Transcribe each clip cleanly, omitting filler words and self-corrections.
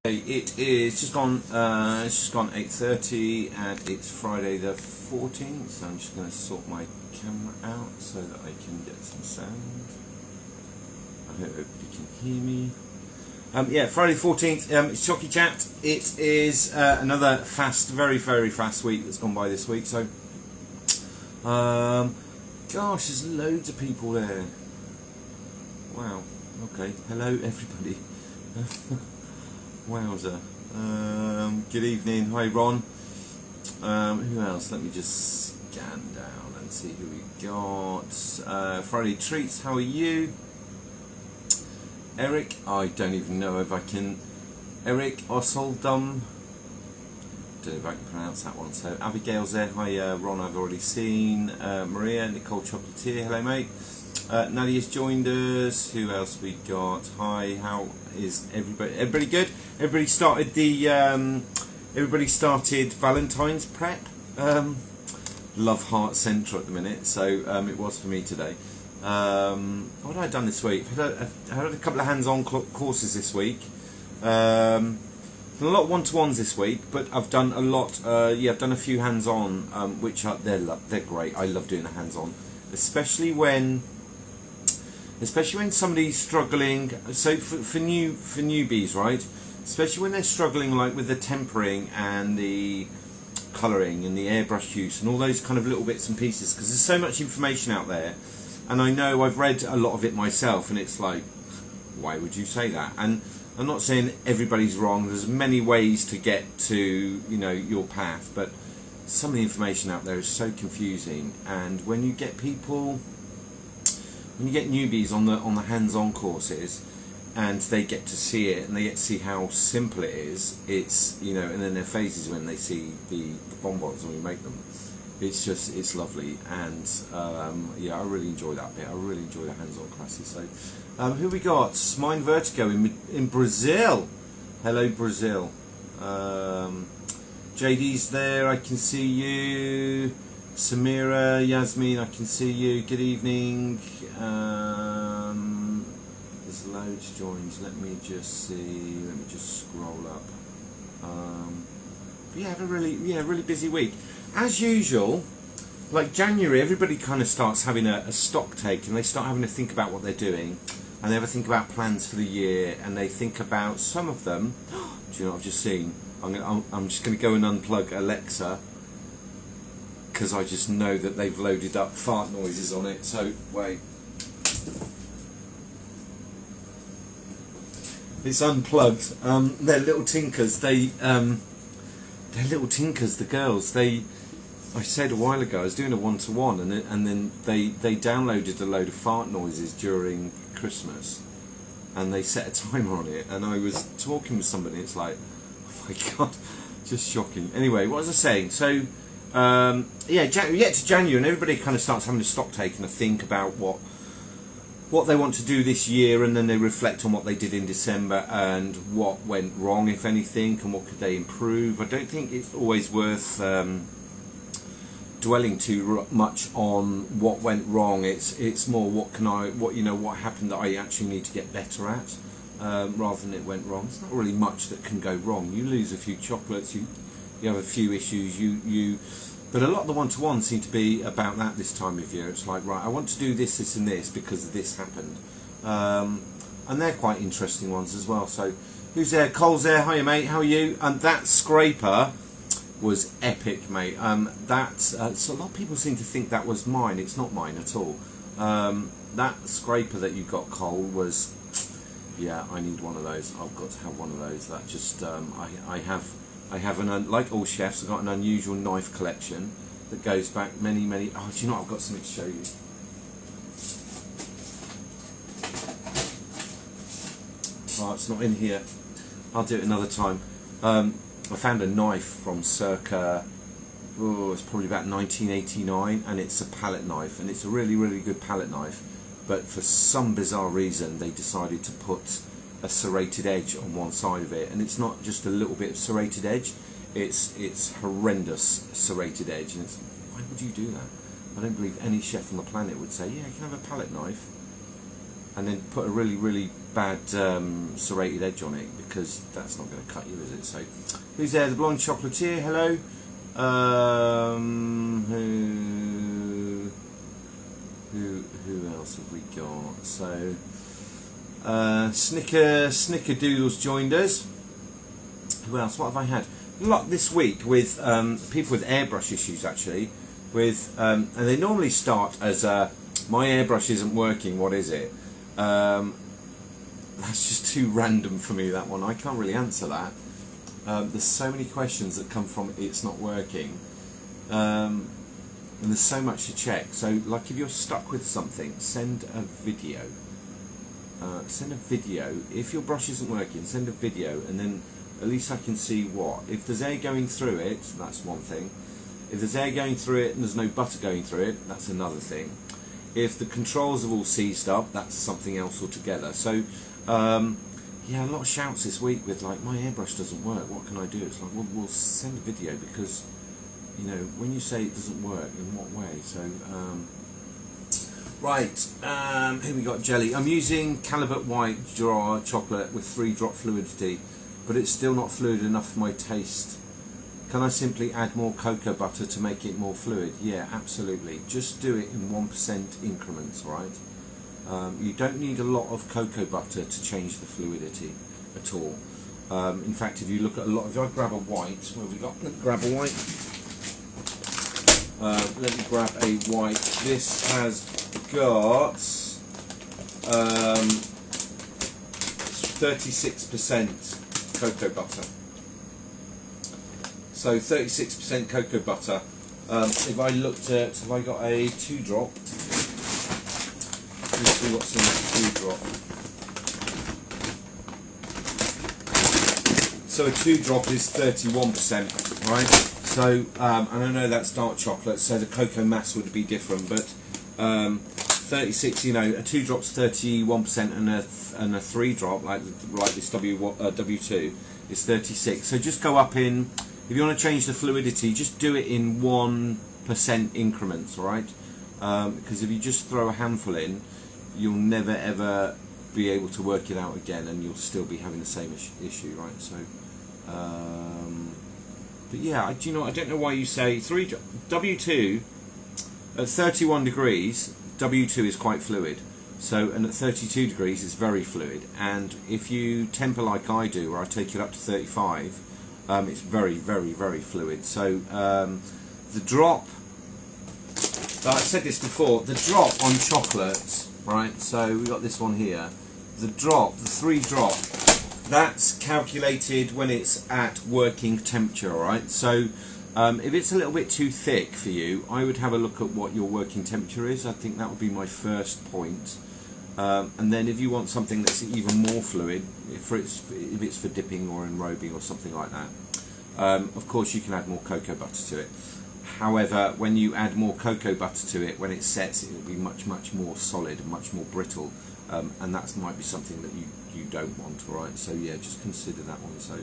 It is just gone. It's just gone 8:30, and it's Friday the 14th. So I'm just going to sort my camera out so that I can get some sound. I hope everybody can hear me. Yeah, Friday 14th. It's Chocky Chat. It is another very fast week that's gone by this week. So, gosh, there's loads of people there. Wow. Okay. Hello, everybody. Wowzer. Good evening. Hi, Ron. Who else? Let me just scan down and see who we got. Friday Treats, how are you? Eric, I don't even know if I can. Eric Ossoldum. Don't know if I can pronounce that one. So Abigail's there. Hi, Ron, I've already seen. Maria, Nicole Chocolatier, hello, mate. Nadia's joined us. Who else we got? Hi, how is everybody? Everybody good? Everybody started Valentine's prep. Love Heart Centre at the minute, so it was for me today. What have I done this week? I've had a couple of hands-on courses this week. Done a lot of one-to-ones this week, but I've done a lot. I've done a few hands-on, which are they're great. I love doing the hands-on, especially when somebody's struggling. So for newbies, right? Especially when they're struggling, like with the tempering and the colouring and the airbrush use and all those kind of little bits and pieces, because there's so much information out there, and I know I've read a lot of it myself, and it's like, why would you say that? And I'm not saying everybody's wrong. There's many ways to get to your path, but some of the information out there is so confusing. And when you get newbies on the hands-on courses, and they get to see it, and they get to see how simple it is, it's and then their faces when they see the bonbons when we make them, it's lovely. And I really enjoy that bit. I really enjoy the hands-on classes. So who we got? Mind Vertigo in Brazil. Hello, Brazil. JD's there, I can see you. Samira, Yasmin, I can see you. Good evening. There's loads joined. Let me just see. Let me just scroll up. But yeah, really busy week. As usual, like January, everybody kind of starts having a stock take, and they start having to think about what they're doing, and they have a think about plans for the year, and they think about some of them. Do you know what I've just seen? I'm just going to go and unplug Alexa, because I just know that they've loaded up fart noises on it. So wait, it's unplugged. They're little tinkers. They're little tinkers. The girls. I said a while ago I was doing a one-to-one, and then they downloaded a load of fart noises during Christmas, and they set a timer on it. And I was talking with somebody. It's like, oh my god, just shocking. Anyway, what was I saying? So. We get to January, and everybody kind of starts having a stock take and a think about what they want to do this year, and then they reflect on what they did in December and what went wrong, if anything, and what could they improve. I don't think it's always worth dwelling too much on what went wrong. It's more what happened that I actually need to get better at, rather than it went wrong. It's not really much that can go wrong. You lose a few chocolates, you have a few issues, but a lot of the one-to-ones seem to be about that this time of year. It's like, right, I want to do this, this and this because this happened. And they're quite interesting ones as well. So, who's there? Cole's there. Hiya, mate. How are you? And that scraper was epic, mate. So a lot of people seem to think that was mine. It's not mine at all. That scraper that you got, Cole, was... Yeah, I need one of those. I've got to have one of those. That just... I have like all chefs, I've got an unusual knife collection that goes back many. Oh, do you know what? I've got something to show you. Oh, it's not in here. I'll do it another time. I found a knife from circa, it's probably about 1989, and it's a palette knife, and it's a really good palette knife. But for some bizarre reason, they decided to put a serrated edge on one side of it, and it's not just a little bit of serrated edge, it's horrendous serrated edge. And it's, why would you do that? I don't believe any chef on the planet would say, yeah, you can have a palette knife and then put a really bad serrated edge on it, because that's not going to cut you, is it? So, who's there? The blonde chocolatier. Hello. Who else have we got? So, Snickerdoodles joined us. Who else? What have I had? A lot this week with people with airbrush issues, actually. With and they normally start as my airbrush isn't working. What is it? That's just too random for me, that one. I can't really answer that. There's so many questions that come from it's not working, and there's so much to check. So, like, if you're stuck with something, send a video. Send a video. If your brush isn't working, send a video, and then at least I can see what. If there's air going through it, that's one thing. If there's air going through it and there's no butter going through it, that's another thing. If the controls are all seized up, that's something else altogether. So, yeah, a lot of shouts this week with, like, my airbrush doesn't work, what can I do? It's like, well, we'll send a video, because, you know, when you say it doesn't work, in what way? So, right, here we got jelly. I'm using Calibut White Jar chocolate with 3-drop fluidity, but it's still not fluid enough for my taste. Can I simply add more cocoa butter to make it more fluid? Yeah, absolutely. Just do it in 1% increments, right? You don't need a lot of cocoa butter to change the fluidity at all. In fact, if you look at a lot, if I grab a white, where have we got? Let me grab a white. Let me grab a white. This has got 36% cocoa butter. So 36% cocoa butter. If I looked at, have I got a 2-drop? Let's see what's in that 2-drop. So a 2-drop is 31%, right? So, and I know that's dark chocolate, so the cocoa mass would be different, but 36, you know, a 2-drop's 31%, and a 3-drop, like this W2, is 36. So just go up in. If you want to change the fluidity, just do it in 1% increments, alright? Because if you just throw a handful in, you'll never ever be able to work it out again, and you'll still be having the same issue, right? So, but yeah, do you know, I don't know why you say W2 at 31 degrees, W2 is quite fluid. So, and at 32 degrees, it's very fluid. And if you temper like I do, where I take it up to 35, it's very, very, very fluid. So the drop, I've said this before, the drop on chocolate, right, so we've got this one here, the drop, the 3-drop, that's calculated when it's at working temperature, right? So if it's a little bit too thick for you, I would have a look at what your working temperature is. I think that would be my first point. And then if you want something that's even more fluid, if it's for dipping or enrobing or something like that, of course you can add more cocoa butter to it. However, when you add more cocoa butter to it, when it sets, it will be much, much more solid and much more brittle, and that might be something that you don't want, alright? So yeah, just consider that one. So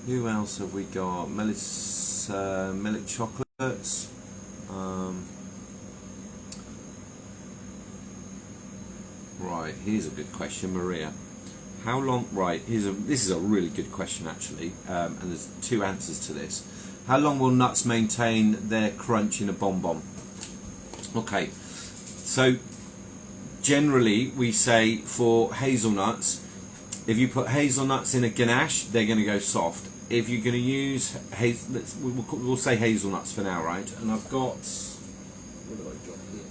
who else have we got? Millet chocolates. Right, here's a good question, Maria. How long? Right, this is a really good question, actually, and there's 2 answers to this. How long will nuts maintain their crunch in a bonbon? Okay, so generally we say for hazelnuts, if you put hazelnuts in a ganache, they're going to go soft. If you're going to use we'll say hazelnuts for now, right? And I've got, what have I got here?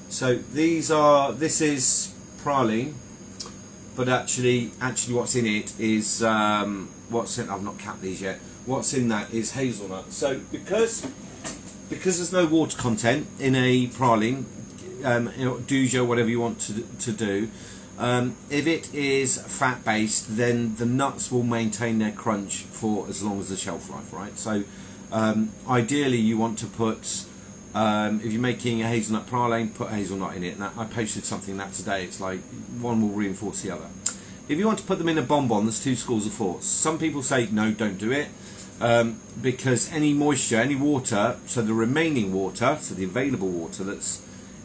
So this is praline, but actually what's in it is I've not capped these yet. What's in that is hazelnut. So because there's no water content in a praline, douja, whatever you want to do, if it is fat based, then the nuts will maintain their crunch for as long as the shelf life, right? So ideally you want to put, if you're making a hazelnut praline, put hazelnut in it. And I posted something that today. It's like one will reinforce the other. If you want to put them in a bonbon, there's 2 schools of thought. Some people say no, don't do it, because any moisture, any water, so the remaining water, so the available water that's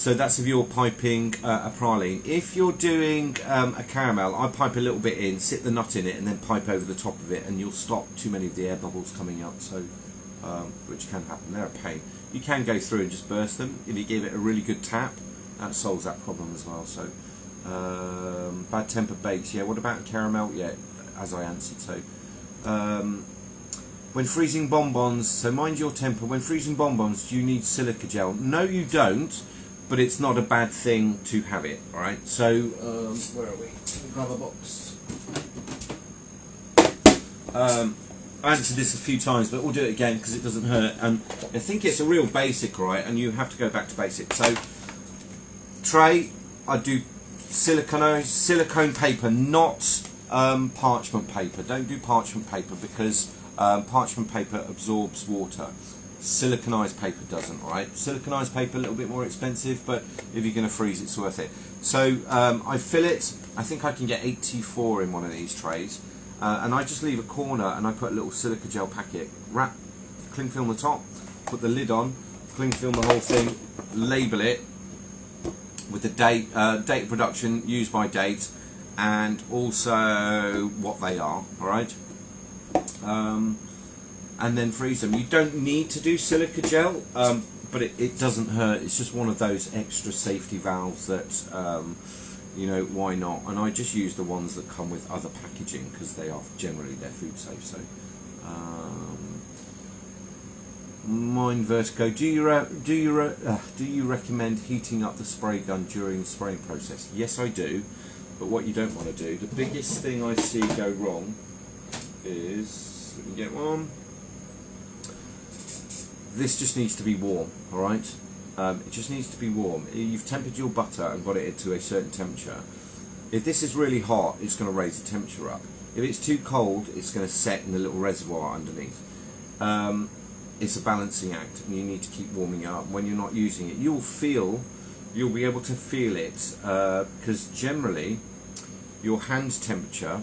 So that's if you're piping a praline. If you're doing a caramel, I pipe a little bit in, sit the nut in it, and then pipe over the top of it, and you'll stop too many of the air bubbles coming out. So, which can happen. They're a pain. You can go through and just burst them. If you give it a really good tap, that solves that problem as well. So, bad tempered bakes. Yeah. What about caramel? Yeah, as I answered. So. When freezing bonbons, so mind your temper, when freezing bonbons, do you need silica gel? No, you don't, but it's not a bad thing to have it, alright? So, where are we? Grab a box. I answered this a few times, but we'll do it again because it doesn't hurt. And I think it's a real basic, right? And you have to go back to basic. So, tray, I do silicone paper, not parchment paper. Don't do parchment paper because parchment paper absorbs water. Siliconized paper doesn't, right? Siliconized paper a little bit more expensive, but if you're going to freeze, it's worth it. So I fill it. I think I can get 84 in one of these trays, and I just leave a corner and I put a little silica gel packet, wrap cling film the top, put the lid on, cling film the whole thing, label it with the date, date of production, used by date, and also what they are. All right. And then freeze them. You don't need to do silica gel, but it doesn't hurt. It's just one of those extra safety valves that, you know, why not? And I just use the ones that come with other packaging because they are generally they're food safe. So, Mind Vertigo. Do you recommend heating up the spray gun during the spraying process? Yes, I do. But what you don't want to do, the biggest thing I see go wrong is, let me get one. This just needs to be warm, alright? It just needs to be warm. You've tempered your butter and got it into a certain temperature. If this is really hot, it's going to raise the temperature up. If it's too cold, it's going to set in the little reservoir underneath. It's a balancing act, and you need to keep warming it up. When you're not using it, you'll be able to feel it, because generally your hand temperature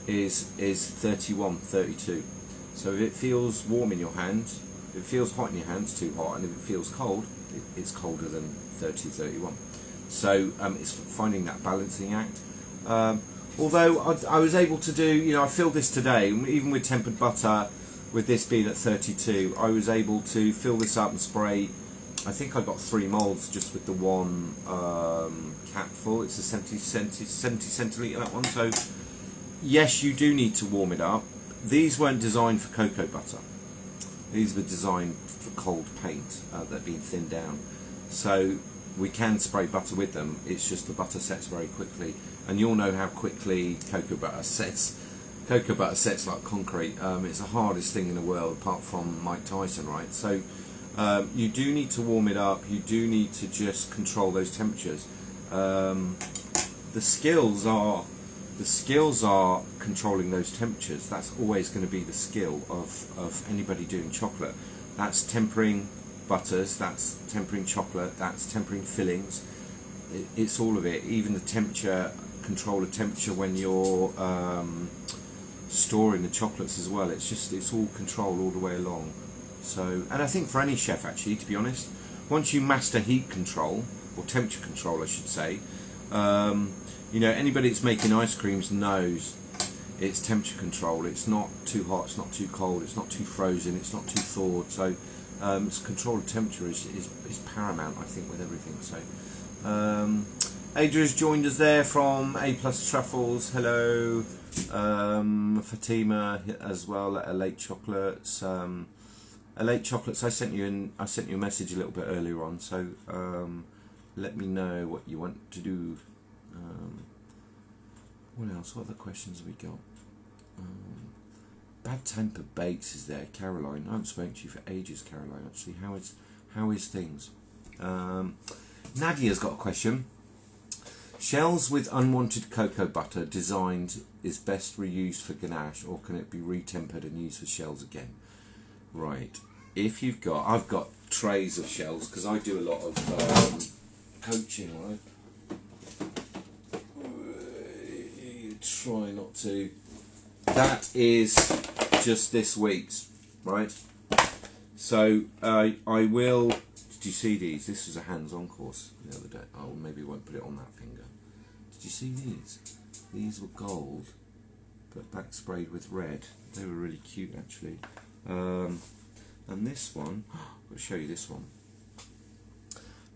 is 31, 32. So if it feels warm in your hand, if it feels hot in your hand, it's too hot, and if it feels cold, it's colder than 30, 31. So it's finding that balancing act. Although I was able to do, you know, I filled this today, even with tempered butter, with this being at 32, I was able to fill this up and spray. I think I got 3 moulds just with the one cap full. It's a 70 centilitre, that one. So yes, you do need to warm it up. These weren't designed for cocoa butter. These were designed for cold paint that had been thinned down. So we can spray butter with them. It's just the butter sets very quickly, and you'll know how quickly cocoa butter sets. Cocoa butter sets like concrete. It's the hardest thing in the world, apart from Mike Tyson, right? So you do need to warm it up. You do need to just control those temperatures. The skills are controlling those temperatures. That's always going to be the skill of anybody doing chocolate. That's tempering butters, that's tempering chocolate, that's tempering fillings. It's all of it. Even the temperature, control of temperature when you're storing the chocolates as well. It's all control all the way along. So, and I think for any chef actually, to be honest, once you master heat control, or temperature control I should say, you know, anybody that's making ice creams knows it's temperature control. It's not too hot, it's not too cold, it's not too frozen, it's not too thawed. So it's control of temperature is paramount, I think, with everything. So Adria's joined us there from A Plus Truffles. Hello. Fatima as well at Late Chocolates. Late Chocolates, I sent you a message a little bit earlier on, so let me know what you want to do. What else? What other questions have we got? Bad Tempered Bakes is there. Caroline, I haven't spoken to you for ages, Caroline, actually. How is things? Nadia's got a question. Shells with unwanted cocoa butter designed is best reused for ganache, or can it be retempered and used for shells again? Right. If you've got, I've got trays of shells because I do a lot of coaching, right? Try not to. That is just this week's, right? So I will Did you see these? This was a hands-on course the other day. Oh, maybe I won't put it on that finger. Did you see these? These were gold, but back sprayed with red. They were really cute, actually. And this one, I'll show you this one.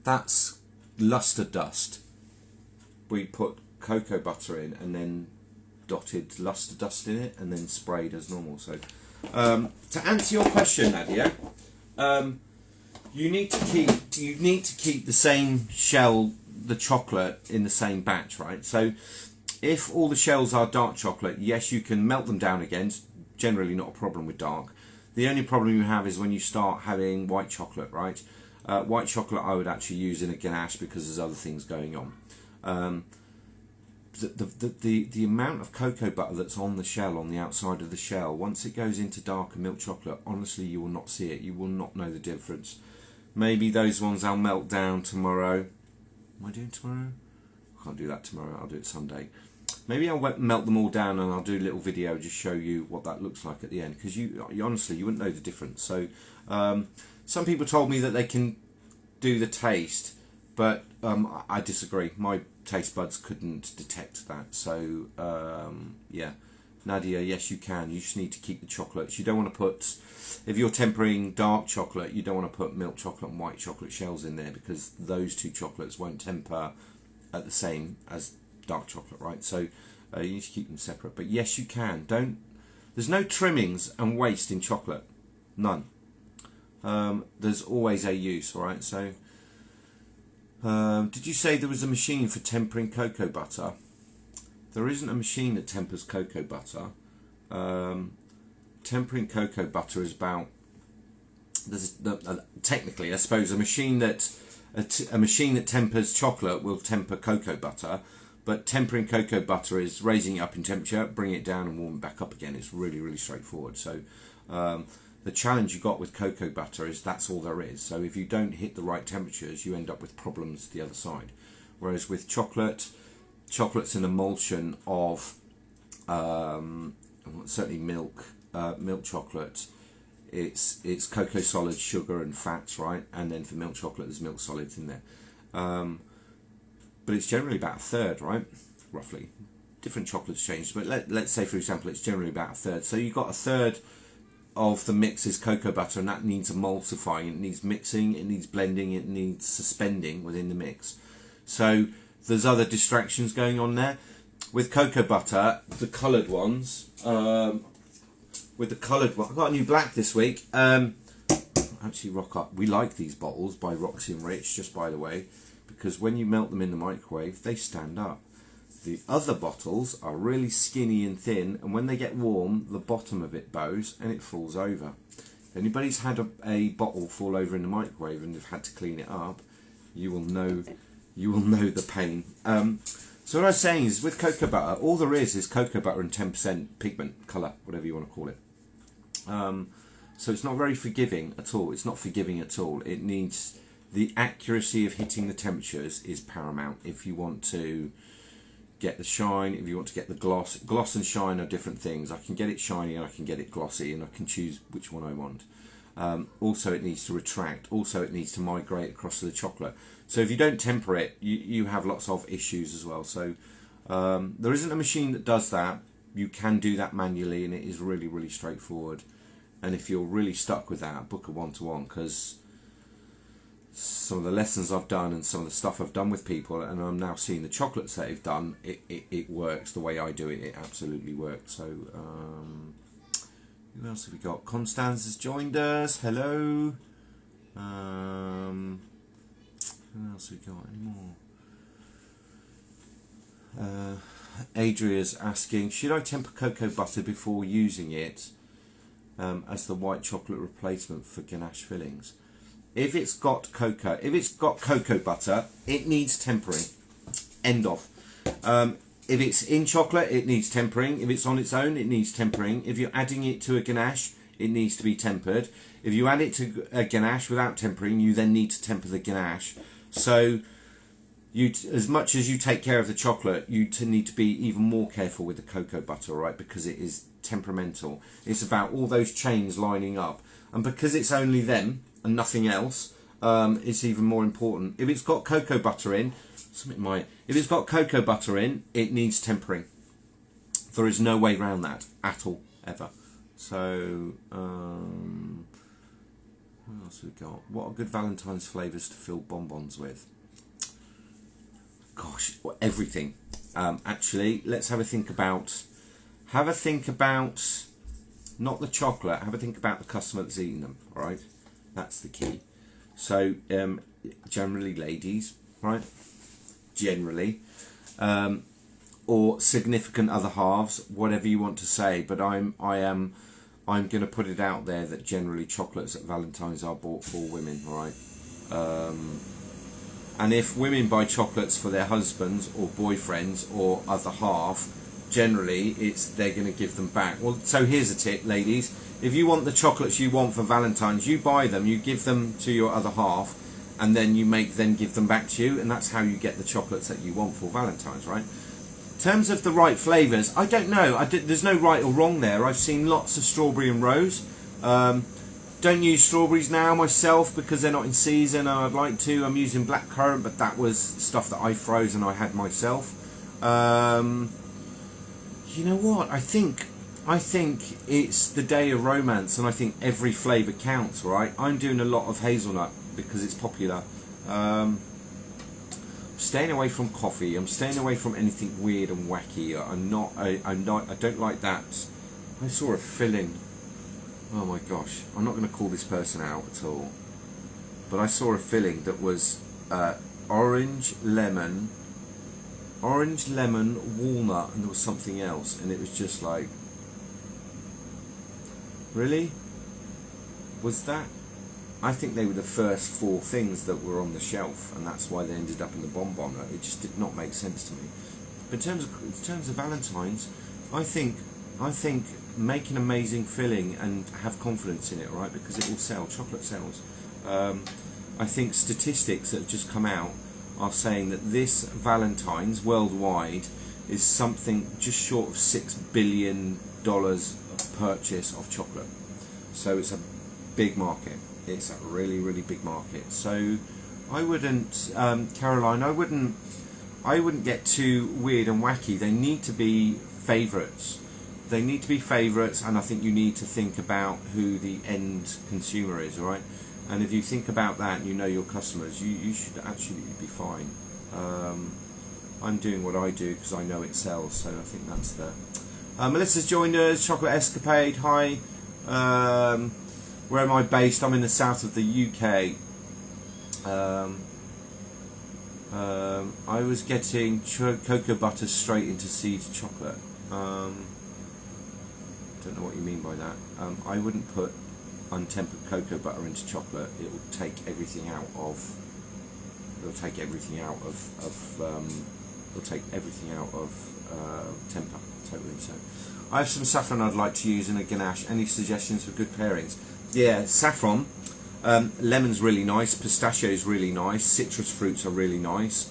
That's luster dust. We put cocoa butter in and then dotted luster dust in it and then sprayed as normal. So to answer your question, Nadia, you need to keep the same shell, the chocolate, in the same batch, right? So if all the shells are dark chocolate, yes, you can melt them down again. It's generally not a problem with dark. The only problem you have is when you start having white chocolate, right? White chocolate I would actually use in a ganache because there's other things going on. The amount of cocoa butter that's on the shell, on the outside of the shell, once it goes into darker milk chocolate, honestly, you will not see it. You will not know the difference. Maybe those ones I'll melt down tomorrow. Am I doing tomorrow? I can't do that tomorrow. I'll do it Sunday. Maybe I'll melt them all down and I'll do a little video just show you what that looks like at the end, because you honestly, you wouldn't know the difference. So some people told me that they can do the taste, but I disagree. My taste buds couldn't detect that. So yeah, Nadia, yes you can. You just need to keep the chocolates. You don't want to put, if you're tempering dark chocolate, you don't want to put milk chocolate and white chocolate shells in there, because those two chocolates won't temper at the same as dark chocolate, right? So you need to keep them separate. But yes, you can. There's no trimmings and waste in chocolate. None. There's always a use, all right? So did you say there was a machine for tempering cocoa butter? There isn't a machine that tempers cocoa butter. Tempering cocoa butter is about, technically, I suppose, a machine that tempers chocolate will temper cocoa butter, but tempering cocoa butter is raising it up in temperature, bring it down and warm it back up again. It's really, really straightforward. So the challenge you got with cocoa butter is that's all there is. So if you don't hit the right temperatures, you end up with problems the other side. Whereas with chocolate's an emulsion of certainly milk chocolate. It's cocoa solids, sugar and fats, right? And then for milk chocolate, there's milk solids in there. But it's generally about a third, right? Roughly. Different chocolates change, but let's say, for example, it's generally about a third. So you've got a third of the mix is cocoa butter, and that needs emulsifying, it needs mixing, it needs blending, it needs suspending within the mix. So there's other distractions going on there. With cocoa butter, the coloured ones, I've got a new black this week. Actually, Rock Up. We like these bottles by Roxy and Rich, just by the way, because when you melt them in the microwave, they stand up. The other bottles are really skinny and thin, and when they get warm, the bottom of it bows and it falls over. If anybody's had a bottle fall over in the microwave and they've had to clean it up, you will know the pain. So what I was saying is, with cocoa butter, all there is cocoa butter and 10% pigment, colour, whatever you want to call it. So it's not very forgiving at all. It's not forgiving at all. It needs, the accuracy of hitting the temperatures is paramount if you want to get the shine, if you want to get the gloss. Gloss and shine are different things. I can get it shiny and I can get it glossy, and I can choose which one I want. Also, it needs to retract. Also, it needs to migrate across to the chocolate. So if you don't temper it, you have lots of issues as well. So there isn't a machine that does that. You can do that manually, and it is really, really straightforward. And if you're really stuck with that, book a one-to-one, because some of the lessons I've done and some of the stuff I've done with people, and I'm now seeing the chocolates that they've done, it works the way I do it. It absolutely works. So who else have we got? Constance has joined us. Hello. Who else have we got? Any more? Adria's asking, should I temper cocoa butter before using it as the white chocolate replacement for ganache fillings? If it's got cocoa butter, it needs tempering. End of. If it's in chocolate, it needs tempering. If it's on its own, it needs tempering. If you're adding it to a ganache, it needs to be tempered. If you add it to a ganache without tempering, you then need to temper the ganache. So as much as you take care of the chocolate, you need to be even more careful with the cocoa butter, right? Because it is temperamental. It's about all those chains lining up. And because it's only them and nothing else, it's even more important. If it's got cocoa butter in, if it's got cocoa butter in, it needs tempering. There is no way around that at all, ever. So, what else have we got? What are good Valentine's flavours to fill bonbons with? Gosh, everything. Actually, let's have a think about. Not the chocolate. Have a think about the customer that's eating them. All right, that's the key. So, generally, ladies, right? Generally, or significant other halves, whatever you want to say. But I'm going to put it out there that generally chocolates at Valentine's are bought for women. All right. And if women buy chocolates for their husbands or boyfriends or other half, generally they're going to give them back. Well, so here's a tip, ladies. If you want the chocolates you want for Valentine's, you buy them, you give them to your other half, and then you make them give them back to you, and that's how you get the chocolates that you want for Valentine's, right? In terms of the right flavours, I don't know. There's no right or wrong there. I've seen lots of strawberry and rose. Don't use strawberries now myself because they're not in season, and I'd like to. I'm using blackcurrant, but that was stuff that I froze and I had myself. You know what? I think it's the day of romance, and I think every flavour counts, right? I'm doing a lot of hazelnut because it's popular. I'm staying away from coffee. I'm staying away from anything weird and wacky. I don't like that. I saw a filling. Oh my gosh, I'm not going to call this person out at all, but I saw a filling that was orange, lemon, walnut, and there was something else, and it was just like, really? Was that? I think they were the first 4 things that were on the shelf, and that's why they ended up in the bonbon. It just did not make sense to me. But in terms of Valentine's, I think make an amazing filling and have confidence in it, right? Because it will sell. Chocolate sells. I think statistics that have just come out are saying that this Valentine's worldwide is something just short of $6 billion of purchase of chocolate. So it's a big market. It's a really, really big market. So I wouldn't, Caroline, I wouldn't get too weird and wacky. They need to be favourites. They need to be favourites, and I think you need to think about who the end consumer is, right? And if you think about that and you know your customers, you should actually be fine. I'm doing what I do because I know it sells, so I think that's the... Melissa's joined us, Chocolate Escapade, hi. Where am I based? I'm in the south of the UK. I was getting cocoa butter straight into seed chocolate. Don't know what you mean by that. I wouldn't put untempered cocoa butter into chocolate. It will take everything out of. It'll take everything out of. It'll take everything out of temper. Totally. So, I have some saffron I'd like to use in a ganache. Any suggestions for good pairings? Yeah, saffron. Lemon's really nice. Pistachio's really nice. Citrus fruits are really nice.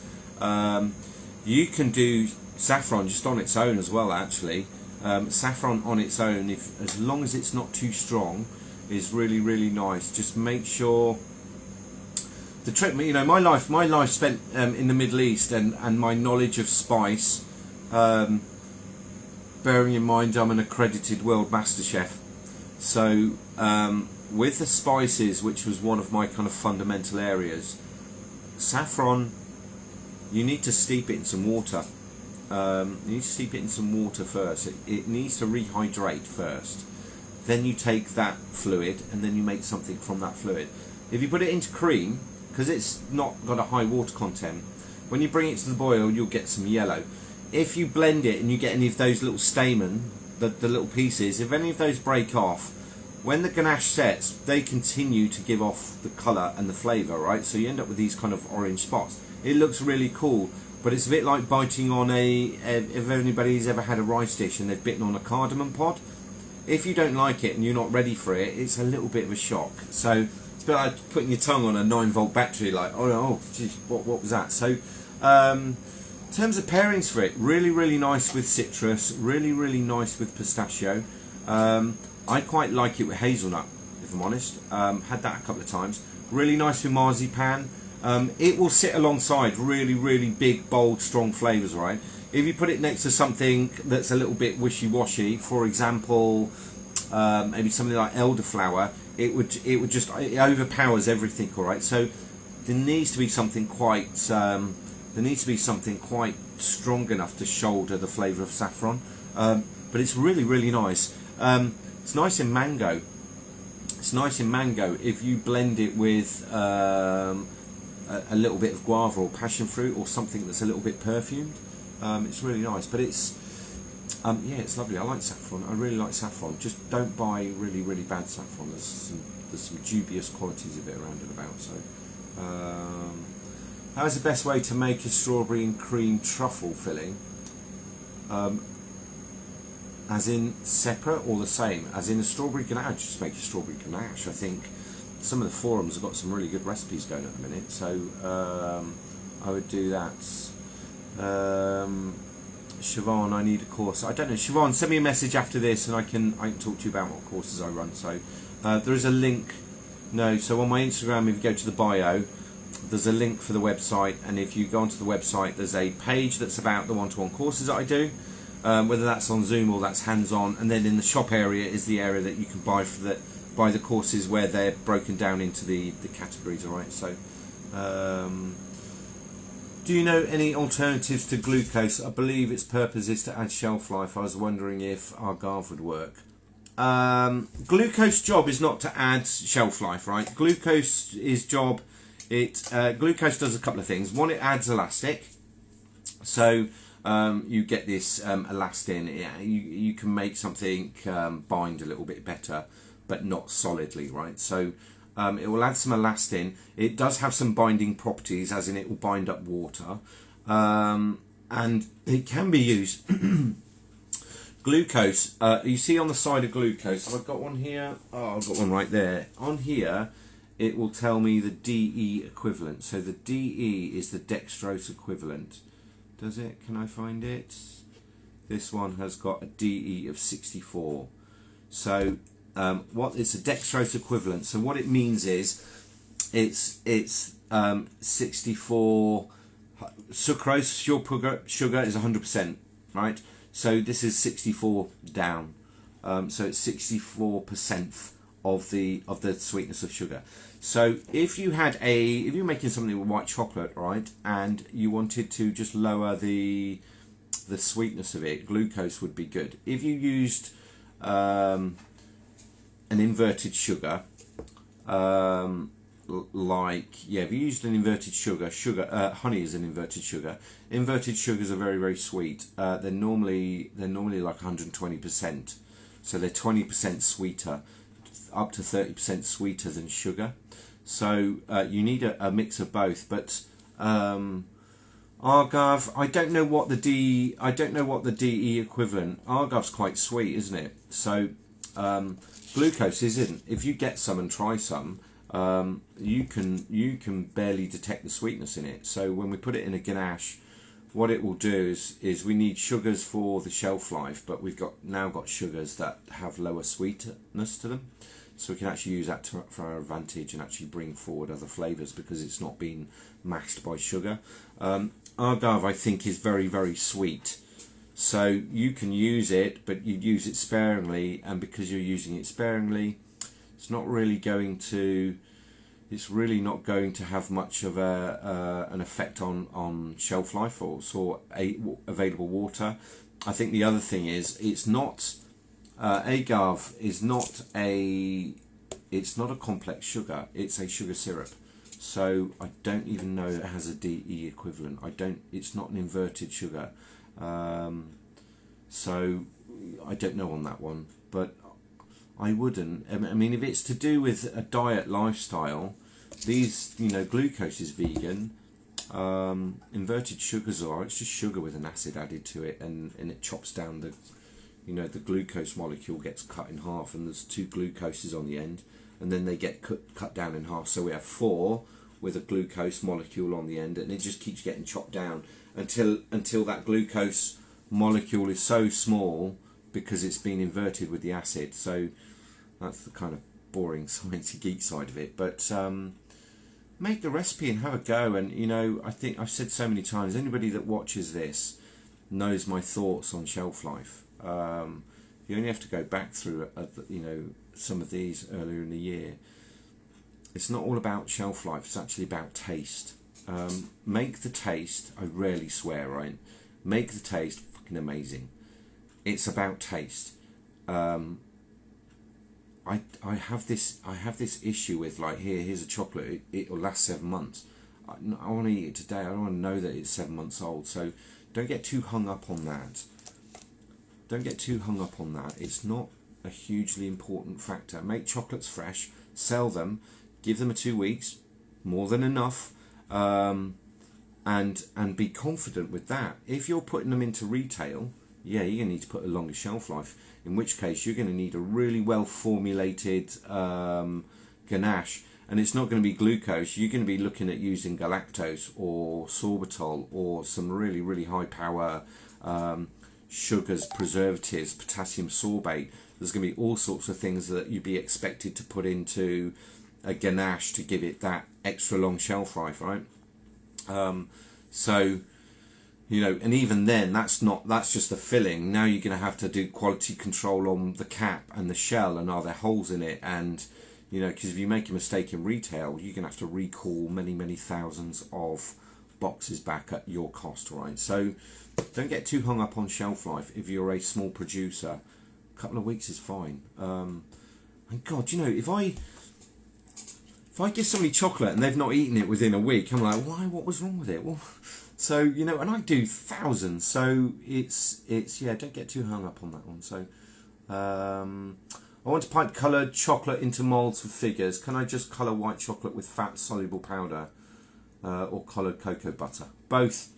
You can do saffron just on its own as well, actually. Saffron on its own, as long as it's not too strong, is really, really nice. Just make sure. The trick, you know, my life spent in the Middle East, and my knowledge of spice. Bearing in mind, I'm an accredited world master chef, so with the spices, which was one of my kind of fundamental areas, saffron, you need to steep it in some water. You need to steep it in some water first. It needs to rehydrate first. Then you take that fluid and then you make something from that fluid. If you put it into cream, because it's not got a high water content, when you bring it to the boil, you'll get some yellow. If you blend it and you get any of those little stamen, the little pieces, if any of those break off, when the ganache sets, they continue to give off the colour and the flavour, right? So you end up with these kind of orange spots. It looks really cool. But it's a bit like biting on if anybody's ever had a rice dish and they've bitten on a cardamom pod. If you don't like it and you're not ready for it, it's a little bit of a shock. So it's a bit like putting your tongue on a 9-volt battery, like, oh geez, what was that? So in terms of pairings for it, really, really nice with citrus, really, really nice with pistachio. I quite like it with hazelnut, if I'm honest. Had that a couple of times. really nice with marzipan. It will sit alongside really big, bold, strong flavours, right? If you put it next to something that's a little bit wishy-washy, for example, maybe something like elderflower, it overpowers everything, all right? So there needs to be something quite strong enough to shoulder the flavour of saffron. But it's really nice. It's nice in mango. It's nice in mango if you blend it with a little bit of guava or passion fruit or something that's a little bit perfumed. It's really nice, but it's it's lovely. I like saffron. I really like saffron. Just don't buy really bad saffron. There's some dubious qualities of it around and about. So, how's the best way to make a strawberry and cream truffle filling? As in separate or the same? As in a strawberry ganache, just make a strawberry ganache. I think some of the forums have got some really good recipes going at the minute, so I would do that. Siobhan, I need a course. I don't know. Siobhan, send me a message after this, and I can talk to you about what courses I run. So there is a link. No, so on my Instagram, if you go to the bio, there's a link for the website, and if you go onto the website, there's a page that's about the one-to-one courses that I do. Whether that's on Zoom or that's hands-on, and then in the shop area is the area that you can buy the courses where they're broken down into the categories. All right. So, do you know any alternatives to glucose? I believe its purpose is to add shelf life. I was wondering if agave would work. Glucose job is not to add shelf life, right? Glucose job. Glucose does a couple of things. One, it adds elastic. So you get this elastin. You can make something bind a little bit better, but not solidly, right? So it will add some elastin. It does have some binding properties, as in it will bind up water, and it can be used. Glucose. You see on the side of glucose. I've got one here. Oh, I've got one right there. On here, it will tell me the DE equivalent. So the DE is the dextrose equivalent. Does it? Can I find it? This one has got a DE of 64. So what is a dextrose equivalent? So what it means is it's 64 sucrose, sugar is 100%, right? So this is 64 down. So it's 64% of the sweetness of sugar. So if you're making something with white chocolate, right, and you wanted to just lower the sweetness of it, glucose would be good. If you used an inverted sugar, if you used an inverted sugar, honey is an inverted sugar. Inverted sugars are very sweet. They're normally like 120%, so they're 20% sweeter, up to 30% sweeter than sugar. So you need a mix of both. But agave, I don't know what the DE equivalent. Agave's quite sweet, isn't it? So glucose isn't. If you get some and try some, you can barely detect the sweetness in it. So when we put it in a ganache, what it will do is we need sugars for the shelf life, but we've now got sugars that have lower sweetness to them. So we can actually use that for our advantage and actually bring forward other flavours because it's not been mashed by sugar. Agave, I think, is very sweet. So you can use it, but you use it sparingly, and because you're using it sparingly, it's really not going to have much of an effect on shelf life or available water. I think the other thing is agave is not a complex sugar. It's a sugar syrup. So I don't even know it has a DE equivalent. It's not an inverted sugar. So I don't know on that one, but I wouldn't. I mean, if it's to do with a diet lifestyle, glucose is vegan. Inverted sugars are. It's just sugar with an acid added to it, and it chops down the glucose molecule gets cut in half, and there's 2 glucoses on the end, and then they get cut down in half. So we have 4 with a glucose molecule on the end, and it just keeps getting chopped down until that glucose molecule is so small because it's been inverted with the acid. So that's the kind of boring sciencey geek side of it. But make the recipe and have a go. And you know, I think I've said so many times, anybody that watches this knows my thoughts on shelf life. You only have to go back through you know, some of these earlier in the year. It's not all about shelf life, it's actually about taste. Make the taste, I rarely swear, right? Make the taste fucking amazing. It's about taste. I have this issue with, like, here's a chocolate, it'll last 7 months. I want to eat it today. I don't want to know that it's 7 months old. So don't get too hung up on that. Don't get too hung up on that. It's not a hugely important factor. Make chocolates fresh, sell them, give them 2 weeks, more than enough, and be confident with that. If you're putting them into retail, yeah, you're going to need to put a longer shelf life, in which case you're going to need a really well formulated ganache, and it's not going to be glucose. You're going to be looking at using galactose or sorbitol or some really, really high power sugars, preservatives, potassium sorbate. There's going to be all sorts of things that you'd be expected to put into a ganache to give it that extra long shelf life, right? So, you know, and even then, that's just the filling. Now you're going to have to do quality control on the cap and the shell, and are there holes in it? And, you know, because if you make a mistake in retail, you're going to have to recall many, many thousands of boxes back at your cost, right? So don't get too hung up on shelf life. If you're a small producer, a couple of weeks is fine. And God, you know, if I give somebody chocolate and they've not eaten it within a week, I'm like, why? What was wrong with it? Well, so, you know, and I do thousands. So it's yeah, don't get too hung up on that one. So I want to pipe coloured chocolate into moulds for figures. Can I just colour white chocolate with fat soluble powder or coloured cocoa butter? Both.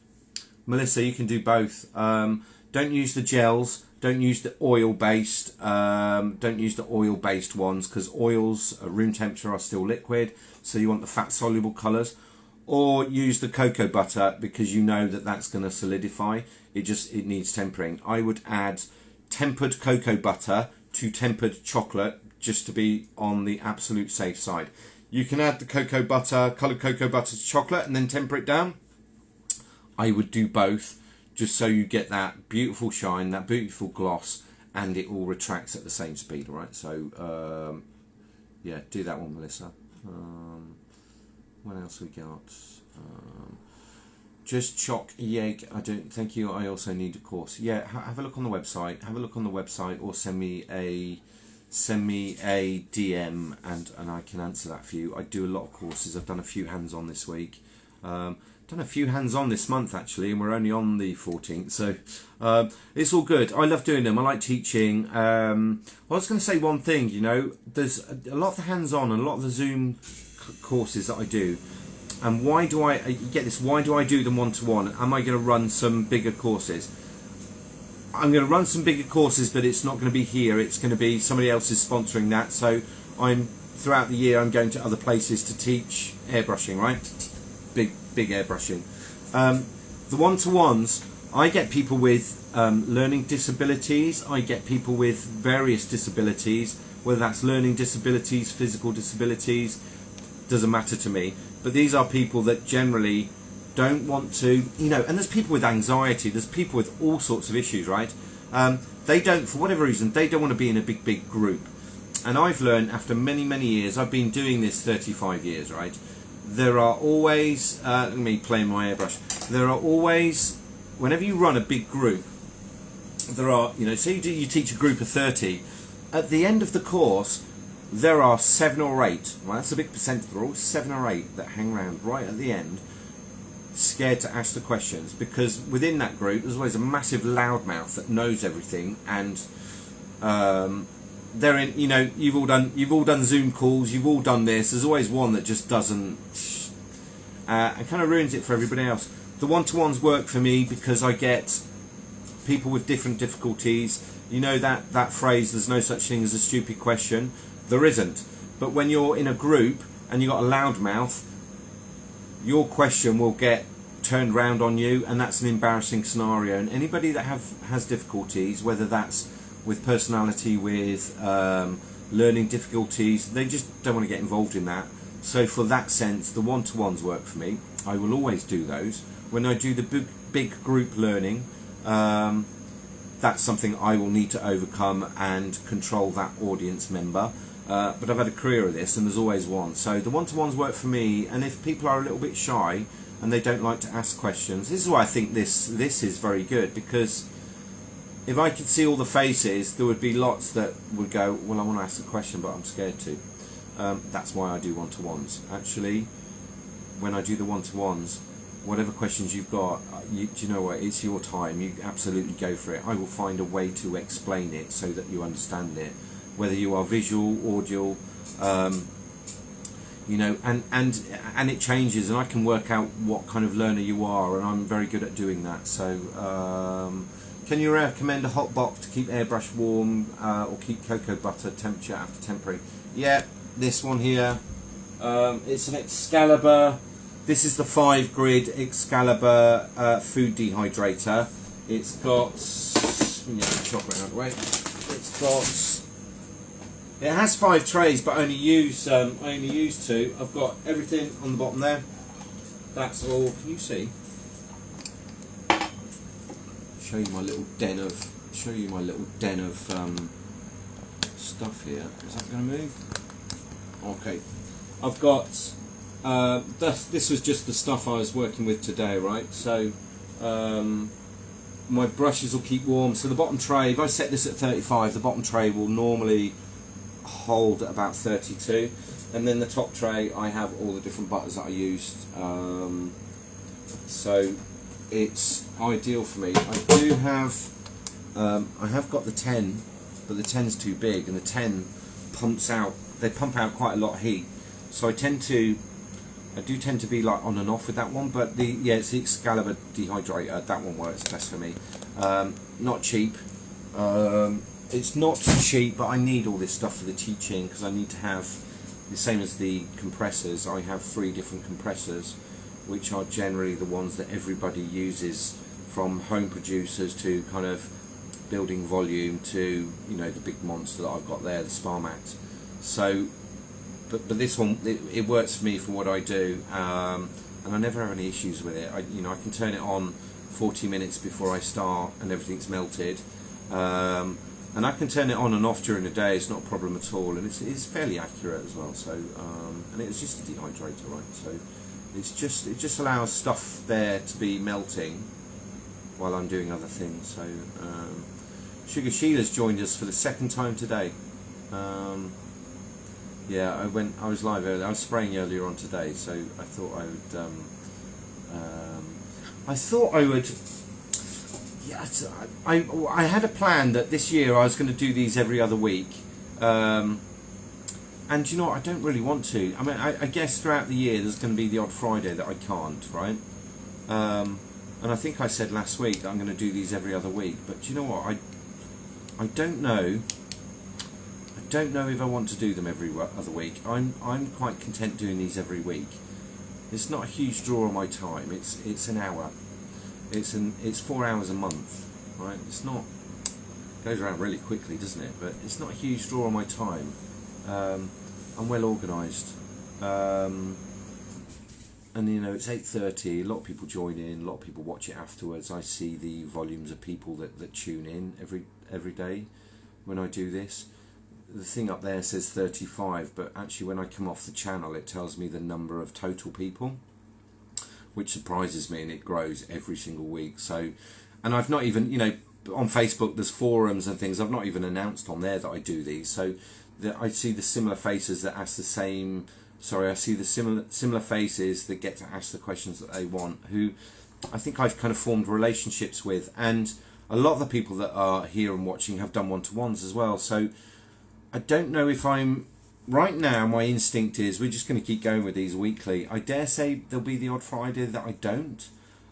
Melissa, you can do both. Don't use the gels. Don't use the oil-based. Don't use the oil-based ones, because oils at room temperature are still liquid. So you want the fat-soluble colours. Or use the cocoa butter, because you know that that's going to solidify. It needs tempering. I would add tempered cocoa butter to tempered chocolate, just to be on the absolute safe side. You can add the cocoa butter, coloured cocoa butter to chocolate, and then temper it down. I would do both, just so you get that beautiful shine, that beautiful gloss, and it all retracts at the same speed, right? So, yeah, do that one, Melissa. What else we got? Just choc yeg. I don't. Thank you. I also need a course. Yeah, have a look on the website. Have a look on the website, or send me a DM, and I can answer that for you. I do a lot of courses. I've done a few hands-on this week. Done a few hands-on this month actually, and we're only on the 14th, so it's all good. I love doing them. I like teaching. I was going to say one thing. You know, there's a lot of the hands-on and a lot of the Zoom courses that I do. And why do I get this? Why do I do them one-to-one? Am I going to run some bigger courses? I'm going to run some bigger courses, but it's not going to be here. It's going to be somebody else is sponsoring that. So throughout the year, I'm going to other places to teach airbrushing, right? Big airbrushing. The one-to-ones, I get people with learning disabilities. I get people with various disabilities, whether that's learning disabilities, physical disabilities, doesn't matter to me. But these are people that generally don't want to, you know, and there's people with anxiety, there's people with all sorts of issues, right? They don't, for whatever reason, they don't want to be in a big group. And I've learned after many years, I've been doing this 35 years, right? There are always, let me play my airbrush. There are always, whenever you run a big group, there are, you know, say you teach a group of 30, at the end of the course, there are 7 or 8, well, that's a big percentage, there are always 7 or 8 that hang around right at the end, scared to ask the questions, because within that group, there's always a massive loudmouth that knows everything, and they're in, you know, you've all done Zoom calls, you've all done this, there's always one that just doesn't, and kind of ruins it for everybody else. The one-to-ones work for me because I get people with different difficulties. You know that phrase, there's no such thing as a stupid question. There isn't. But when you're in a group and you've got a loudmouth, your question will get turned round on you, and that's an embarrassing scenario. And anybody that has difficulties, whether that's with personality, with learning difficulties, they just don't want to get involved in that. So for that sense, the one-to-ones work for me. I will always do those. When I do the big group learning, that's something I will need to overcome and control that audience member. But I've had a career of this, and there's always one. So the one-to-ones work for me, and if people are a little bit shy and they don't like to ask questions, this is why I think this is very good, because if I could see all the faces, there would be lots that would go, well, I want to ask a question, but I'm scared to. That's why I do one-to-ones. Actually, when I do the one-to-ones, whatever questions you've got, do you know what, it's your time, you absolutely go for it. I will find a way to explain it so that you understand it, whether you are visual, audio, you know, and it changes, and I can work out what kind of learner you are, and I'm very good at doing that. So can you recommend a hot box to keep airbrush warm, or keep cocoa butter temperature after tempering? Yeah, this one here, it's an Excalibur. This is the 5 grid Excalibur food dehydrator. It's got, let me get the chocolate out of the way. It's got, it has 5 trays, but I only use 2. I've got everything on the bottom there. That's all. Can you see? Show you my little den of stuff here. Is that going to move? Okay. I've got. This was just the stuff I was working with today, right? So my brushes will keep warm. So the bottom tray, if I set this at 35, the bottom tray will normally hold at about 32, and then the top tray I have all the different butters that I used. So it's ideal for me. I do have, I have got the 10, but the 10's too big, and the 10 pumps out. They pump out quite a lot of heat. So I do tend to be like on and off with that one, but it's the Excalibur dehydrator. That one works best for me. Not cheap. It's not cheap, but I need all this stuff for the teaching, because I need to have the same as the compressors. I have 3 different compressors, which are generally the ones that everybody uses, from home producers to kind of building volume to, you know, the big monster that I've got there, the Sparmax. So. But this one, it works for me for what I do, and I never have any issues with it. I can turn it on 40 minutes before I start, and everything's melted. And I can turn it on and off during the day. It's not a problem at all, and it's fairly accurate as well. So, and it's just a dehydrator, right? So it just allows stuff there to be melting while I'm doing other things. So Sugar Sheila's joined us for the 2nd time today. Yeah, I was live earlier. I was spraying earlier on today, so I thought I would. Yeah, I had a plan that this year I was going to do these every other week, and you know what? I don't really want to. I mean, I guess throughout the year there's going to be the odd Friday that I can't, right? And I think I said last week that I'm going to do these every other week, but you know what? I don't know. I don't know if I want to do them every other week. I'm quite content doing these every week. It's not a huge draw on my time. It's an hour. It's 4 hours a month, right? It's not, goes around really quickly, doesn't it? But it's not a huge draw on my time. I'm well organised, and you know, it's 8:30. A lot of people join in. A lot of people watch it afterwards. I see the volumes of people that tune in every day when I do this. The thing up there says 35, but actually when I come off the channel it tells me the number of total people, which surprises me, and it grows every single week. So, and I've not even, you know, on Facebook there's forums and things, I've not even announced on there that I do these. So I see the similar faces that ask the same, I see the similar faces that get to ask the questions that they want, who I think I've kind of formed relationships with, and a lot of the people that are here and watching have done one-to-ones as well. So I don't know if I'm, right now my instinct is we're just going to keep going with these weekly. I dare say there'll be the odd Friday that I don't,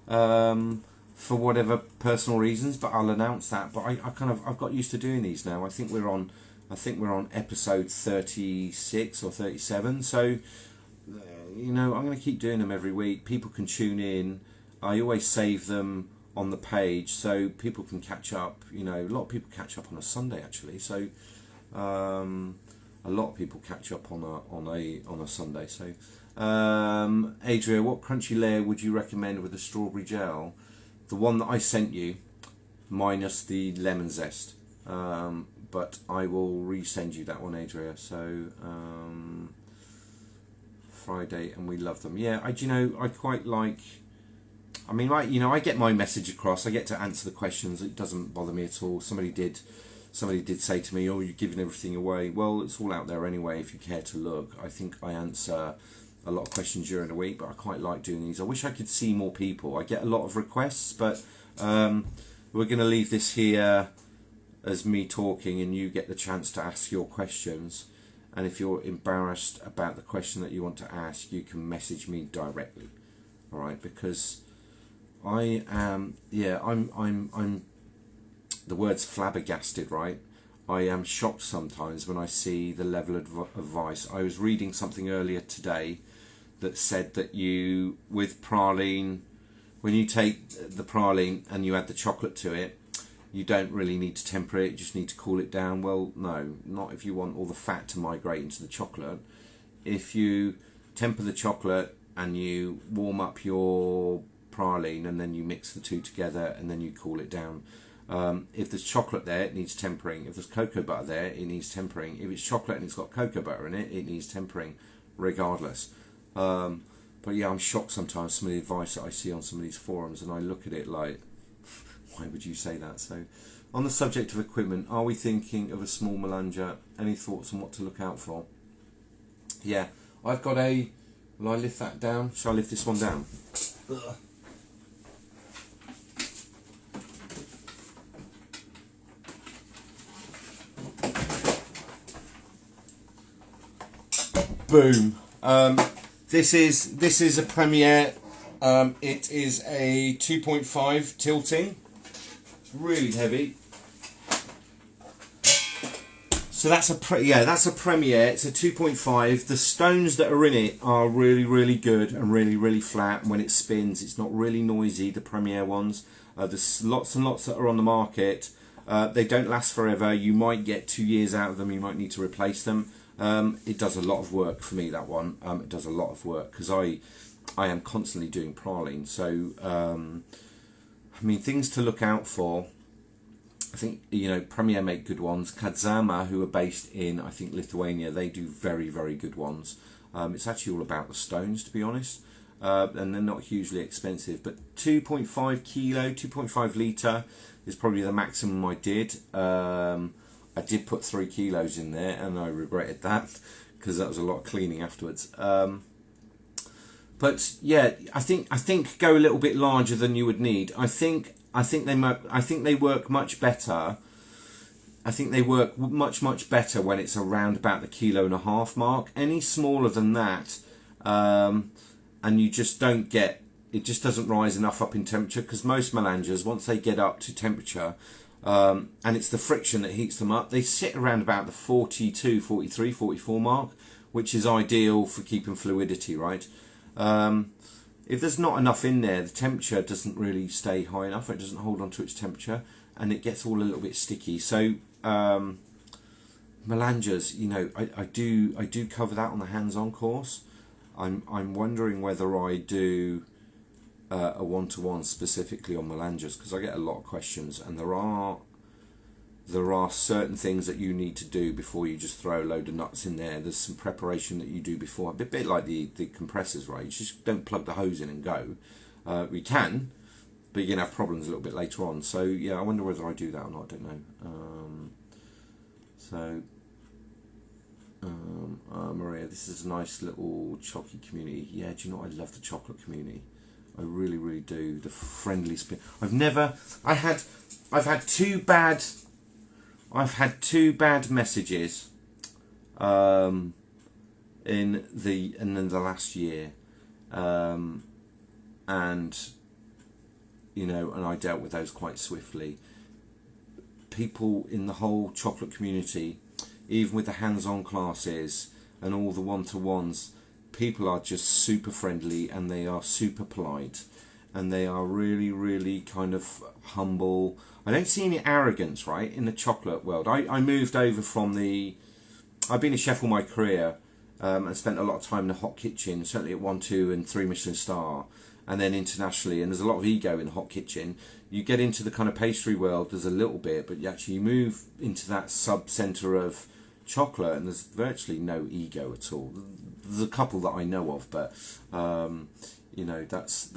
for whatever personal reasons, but I'll announce that. But I've got used to doing these now. I think we're on episode 36 or 37. So, you know, I'm going to keep doing them every week. People can tune in. I always save them on the page so people can catch up. You know, a lot of people catch up on a Sunday actually. So a lot of people catch up on a Sunday. So, Adria, what crunchy layer would you recommend with the strawberry gel? The one that I sent you, minus the lemon zest. But I will resend you that one, Adria. So Friday, and we love them. Yeah, I quite like. I mean, I get my message across. I get to answer the questions. It doesn't bother me at all. Somebody did say to me, "Oh, you're giving everything away." Well, it's all out there anyway. If you care to look, I think I answer a lot of questions during the week. But I quite like doing these. I wish I could see more people. I get a lot of requests, but we're going to leave this here as me talking, and you get the chance to ask your questions. And if you're embarrassed about the question that you want to ask, you can message me directly. All right, because I am, I'm the word's flabbergasted, right? I am shocked sometimes when I see the level of advice. I was reading something earlier today that said that you, with praline, when you take the praline and you add the chocolate to it, you don't really need to temper it, you just need to cool it down. Well, no, not if you want all the fat to migrate into the chocolate. If you temper the chocolate and you warm up your praline and then you mix the two together and then you cool it down. If there's chocolate there, it needs tempering. If there's cocoa butter there, it needs tempering. If it's chocolate and it's got cocoa butter in it, it needs tempering regardless. But yeah, I'm shocked sometimes some of the advice that I see on some of these forums, and I look at it like, why would you say that? So, on the subject of equipment, are we thinking of a small melanger? Any thoughts on what to look out for? Yeah, I've got a... Will I lift that down? Shall I lift this one down? Ugh. Boom. This is a Premier. It is a 2.5 tilting. Really heavy. So that's a Premier. It's a 2.5. The stones that are in it are really, really good and really, really flat. And when it spins, it's not really noisy. The Premier ones. There's lots and lots that are on the market. They don't last forever. You might get 2 years out of them. You might need to replace them. It does a lot of work for me, that one. It does a lot of work because I am constantly doing praline. So, I mean, things to look out for. I think, Premier make good ones. Kadzama, who are based in, I think, Lithuania, they do very, very good ones. It's actually all about the stones, to be honest. And they're not hugely expensive. But 2.5 kilo, 2.5 litre is probably the maximum I did. I did put 3 kilos in there, and I regretted that because that was a lot of cleaning afterwards. But yeah, I think go a little bit larger than you would need. I think they work much better. I think they work much better when it's around about the 1.5 kilo mark. Any smaller than that, and you just don't get, it just doesn't rise enough up in temperature, because most melangers, once they get up to temperature, and it's the friction that heats them up, they sit around about the 42, 43, 44 mark, which is ideal for keeping fluidity, right? If there's not enough in there, the temperature doesn't really stay high enough, it doesn't hold on to its temperature, and it gets all a little bit sticky. So melangers, I do cover that on the hands-on course. I'm wondering whether I do a one-to-one specifically on melangers, because I get a lot of questions, and there are certain things that you need to do before you just throw a load of nuts in there. There's some preparation that you do before, a bit like the compressors, right? You just don't plug the hose in and go. We can, but you're going to have problems a little bit later on. So yeah, I wonder whether I do that or not, I don't know. Maria, this is a nice little chocolate community. Yeah, do you know what? I love the chocolate community. I really, really do. The friendly spin. I've had two bad messages in the last year, and I dealt with those quite swiftly. People in the whole chocolate community, even with the hands-on classes and all the one-to-ones, people are just super friendly, and they are super polite, and they are really, really kind of humble. I don't see any arrogance, right, in the chocolate world. I moved over from the I've been a chef all my career, and spent a lot of time in the hot kitchen, certainly at 1, 2 and 3 Michelin star, and then internationally. And there's a lot of ego in the hot kitchen. You get into the kind of pastry world, there's a little bit, but you move into that sub-centre of chocolate, and there's virtually no ego at all. There's a couple that I know of, but you know, that's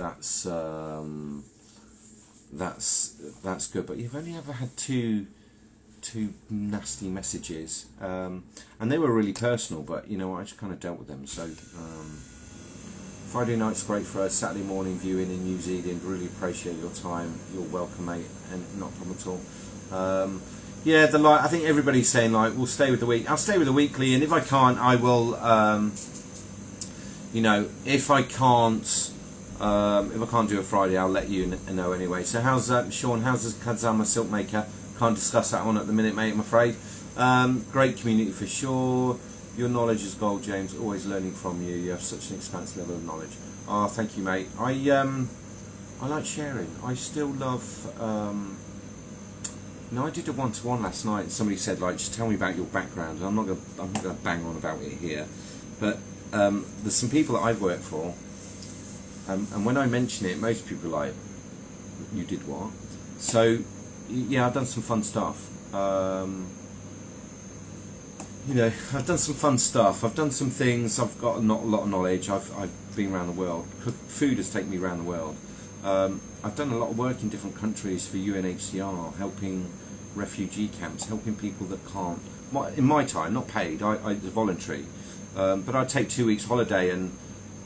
good. But you've only ever had two nasty messages, and they were really personal, but you know, I just kind of dealt with them. So Friday night's great for us. Saturday morning viewing in New Zealand, really appreciate your time. You're welcome, mate, and not a problem at all. Yeah, I think everybody's saying, like, we'll stay with the week. I'll stay with the weekly, and if I can't, I will, you know, if I can't do a Friday, I'll let you know anyway. So how's Sean, how's the Kazama Silk Maker? Can't discuss that one at the minute, mate, I'm afraid. Great community for sure. Your knowledge is gold, James. Always learning from you. You have such an expansive level of knowledge. Oh, thank you, mate. I like sharing. I still love... No, I did a one-to-one last night, and somebody said, like, just tell me about your background. And I'm not gonna bang on about it here, but there's some people that I've worked for, and when I mention it, most people are like, you did what? So yeah, I've done some fun stuff. You know, I've done some fun stuff. I've done some things. I've got not a lot of knowledge. I've been around the world. Food has taken me around the world. I've done a lot of work in different countries for UNHCR, helping refugee camps, helping people that can't. In my time, not paid. It's voluntary, but I'd take 2 weeks holiday, and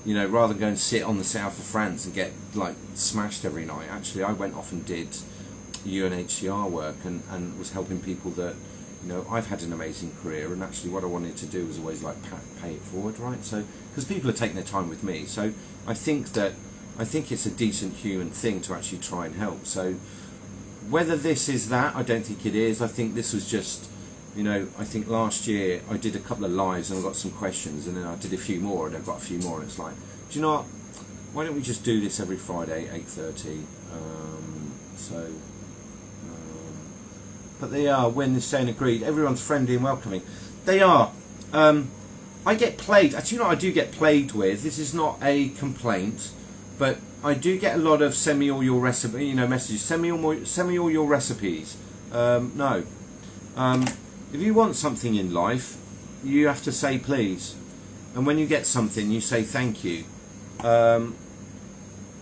you know, rather than go and sit on the south of France and get like smashed every night. Actually, I went off and did UNHCR work, and was helping people that, you know, I've had an amazing career, and actually what I wanted to do was always like pay it forward, right? So because people are taking their time with me, so I think it's a decent human thing to actually try and help. So whether this is that, I don't think it is. I think this was just, you know, I think last year I did a couple of lives and I got some questions, and then I did a few more and I got a few more, and it's like, do you know what, why don't we just do this every Friday, 8:30? But they are, when they're saying agreed, everyone's friendly and welcoming. They are. I get played, actually, you know, I do get played with. This is not a complaint, but I do get a lot of send me all your recipe, you know, messages. Send me all your recipes. No. If you want something in life, you have to say please, and when you get something, you say thank you.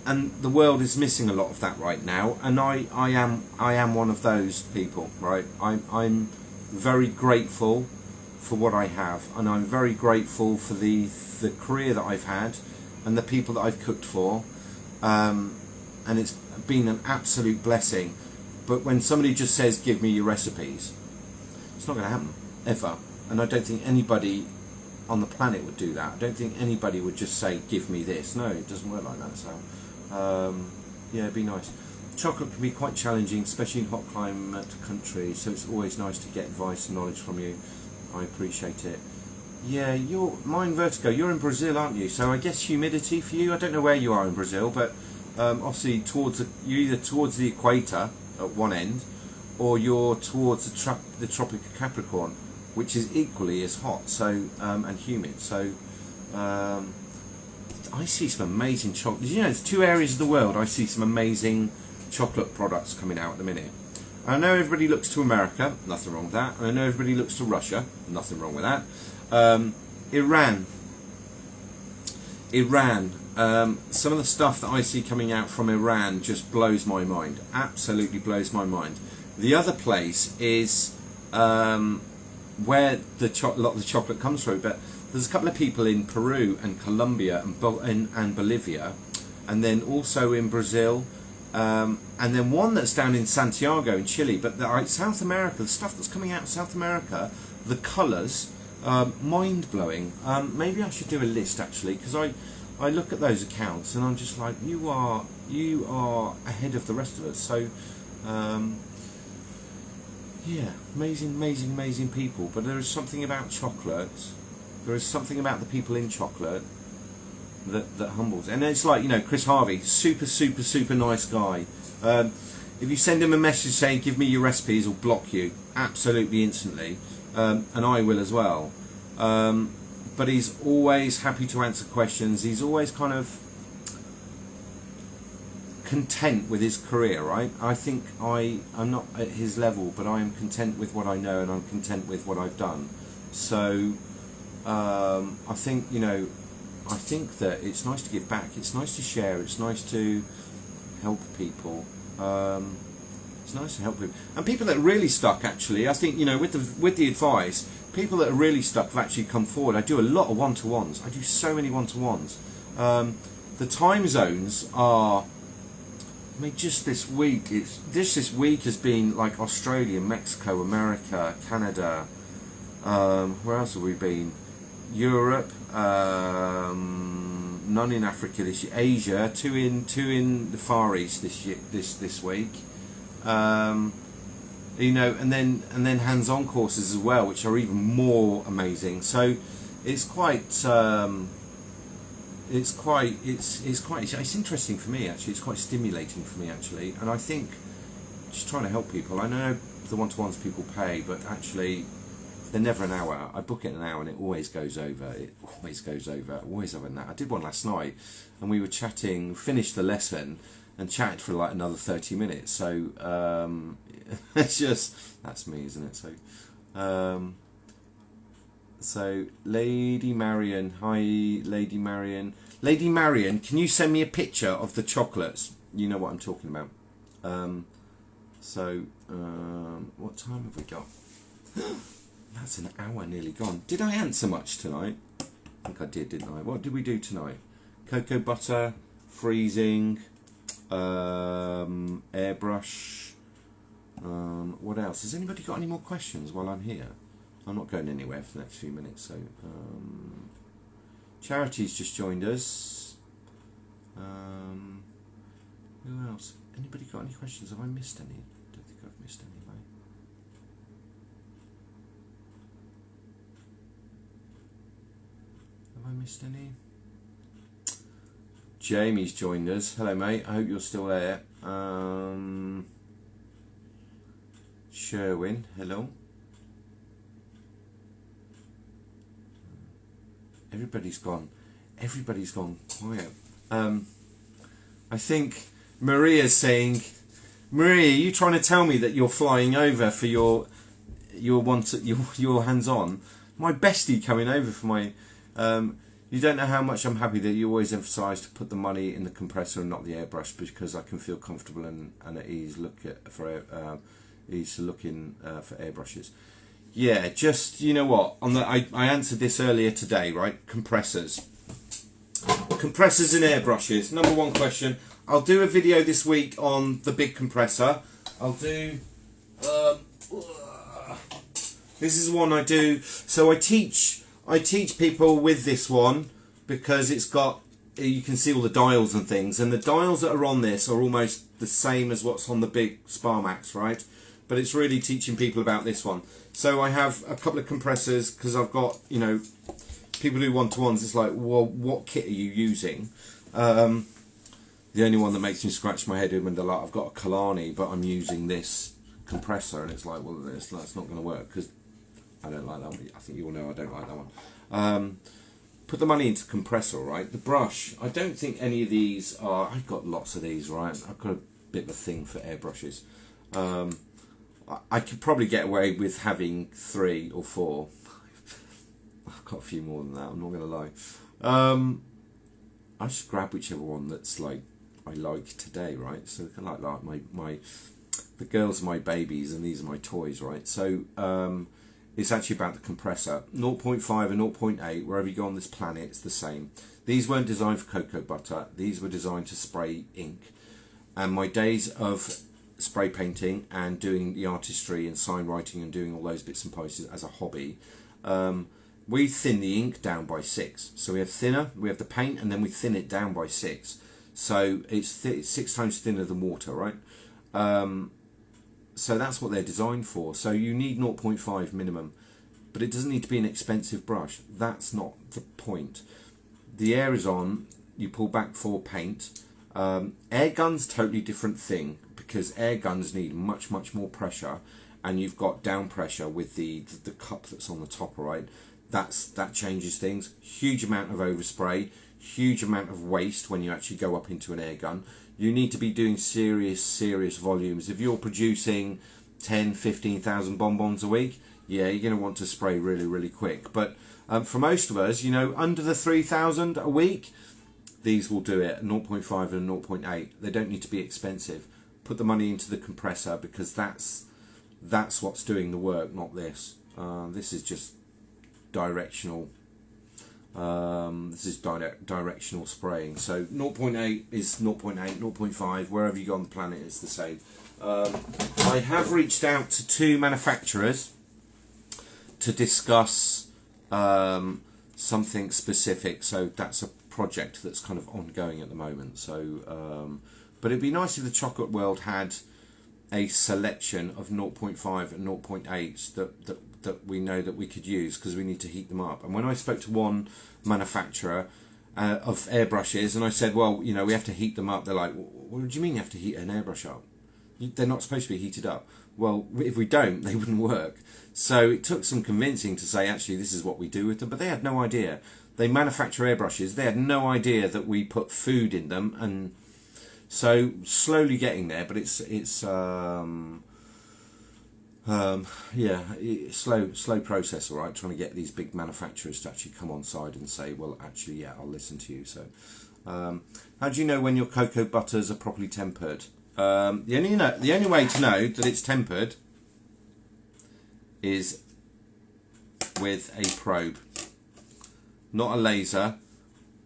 And the world is missing a lot of that right now, and I am one of those people, right? I'm very grateful for what I have, and I'm very grateful for the career that I've had and the people that I've cooked for, and it's been an absolute blessing. But when somebody just says give me your recipes, it's not going to happen ever, and I don't think anybody on the planet would do that. I don't think anybody would just say give me this. No, it doesn't work like that. So yeah, it'd be nice. Chocolate can be quite challenging, especially in hot climate countries, so it's always nice to get advice and knowledge from you. I appreciate it. Yeah, mine Vertigo, you're in Brazil, aren't you? So I guess humidity for you, I don't know where you are in Brazil, but obviously you're either towards the equator at one end, or you're towards the Tropic of Capricorn, which is equally as hot, so and humid. So I see some amazing chocolate. You know, there's 2 areas of the world I see some amazing chocolate products coming out at the minute. I know everybody looks to America, nothing wrong with that. And I know everybody looks to Russia, nothing wrong with that. Iran. Some of the stuff that I see coming out from Iran just blows my mind. Absolutely blows my mind. The other place is where a lot of the chocolate comes through, but there's a couple of people in Peru and Colombia and Bolivia, and then also in Brazil, and then one that's down in Santiago in Chile. But South America, the stuff that's coming out of South America, the colours, mind-blowing. Maybe I should do a list, actually, because I look at those accounts and I'm just like, you are ahead of the rest of us. So yeah, amazing people. But there is something about chocolate. There is something about the people in chocolate that humbles. And it's like, you know, Chris Harvey, super nice guy. If you send him a message saying give me your recipes, he'll block you absolutely instantly, and I will as well. But he's always happy to answer questions. He's always kind of content with his career, right? I think I'm not at his level, but I am content with what I know, and I'm content with what I've done. So I think, you know, I think that it's nice to give back. It's nice to share. It's nice to help people. It's nice to help people, and people that are really stuck. Actually, I think, you know, with the advice, people that are really stuck have actually come forward. I do a lot of one-to-ones. I do so many one-to-ones. The time zones are, I mean, just this week this week has been like Australia, Mexico, America, Canada. Where else have we been? Europe. None in Africa this year. Asia. Two in the Far East this week. You know, and then hands-on courses as well, which are even more amazing. So it's quite it's interesting for me, actually. It's quite stimulating for me, actually, and I think just trying to help people. I know the one-to-ones people pay, but actually they're never an hour. I book it an hour and it always goes over. Always over that. I did one last night and we were chatting, finished the lesson and chatted for like another 30 minutes. So it's just, that's me, isn't it? So Lady Marion, hi Lady Marion. Lady Marion, can you send me a picture of the chocolates? You know what I'm talking about. What time have we got? That's an hour nearly gone. Did I answer much tonight? I think I did, didn't I? What did we do tonight? Cocoa butter, freezing, airbrush. What else? Has anybody got any more questions while I'm here? I'm not going anywhere for the next few minutes. So, Charity's just joined us. Who else? Anybody got any questions? Have I missed any? Don't think I've missed any, have I? Have I missed any? Jamie's joined us. Hello, mate. I hope you're still there. Sherwin, hello. Everybody's gone quiet. I think Maria's saying, Maria, are you trying to tell me that you're flying over for your hands-on? My bestie coming over for my. You don't know how much I'm happy that you always emphasise to put the money in the compressor and not the airbrush, because I can feel comfortable and at ease for airbrushes. Yeah, just, you know what, I answered this earlier today, right? Compressors and airbrushes. Number one question. I'll do a video this week on the big compressor. I'll do this is one I do. So I teach people with this one because it's got, you can see all the dials and things, and the dials that are on this are almost the same as what's on the big Sparmax, right? But it's really teaching people about this one. So I have a couple of compressors because I've got, you know, people who one-to-ones, it's like, well, what kit are you using? The only one that makes me scratch my head when they're like, I've got a Kalani, but I'm using this compressor, and it's like, well, that's not going to work because I don't like that one. I think you all know I don't like that one. Put the money into compressor, right? The brush, I don't think any of these are, I've got lots of these, right? I've got a bit of a thing for airbrushes. I could probably get away with having 3 or 4. I've got a few more than that, I'm not going to lie. I just grab whichever one that's like I like today, right? So like the girls are my babies and these are my toys, right? So it's actually about the compressor. 0.5 and 0.8, wherever you go on this planet, it's the same. These weren't designed for cocoa butter. These were designed to spray ink. And my days of spray painting and doing the artistry and sign writing and doing all those bits and pieces as a hobby, we thin the ink down by 6. So we have thinner, we have the paint, and then we thin it down by 6. So it's 6 times thinner than water, right? So that's what they're designed for. So you need 0.5 minimum, but it doesn't need to be an expensive brush. That's not the point. The air is on, you pull back for paint. Air guns, totally different thing, because air guns need much more pressure, and you've got down pressure with the cup that's on the top, right? that changes things. Huge amount of overspray, huge amount of waste when you actually go up into an air gun. You need to be doing serious volumes. If you're producing 10, 15,000 bonbons a week, yeah, you're going to want to spray really quick. But for most of us, you know, under the 3,000 a week, these will do it, 0.5 and 0.8. They don't need to be expensive. Put the money into the compressor, because that's what's doing the work, not this. This is just directional. This is directional spraying. So 0.8 is 0.8, 0.5, wherever you go on the planet, it's the same. I have reached out to 2 manufacturers to discuss something specific. So that's a project that's kind of ongoing at the moment. So, but it'd be nice if the chocolate world had a selection of 0.5 and 0.8s that we know that we could use, because we need to heat them up. And when I spoke to one manufacturer of airbrushes, and I said, well, you know, we have to heat them up, they're like, what do you mean you have to heat an airbrush up? They're not supposed to be heated up. Well, if we don't, they wouldn't work. So it took some convincing to say, actually, this is what we do with them. But they had no idea. They manufacture airbrushes. They had no idea that we put food in them. And so slowly getting there, but it's slow process, all right, trying to get these big manufacturers to actually come on side and say, well, actually, yeah, I'll listen to you. So how do you know when your cocoa butters are properly tempered? The only way to know that it's tempered is with a probe, not a laser,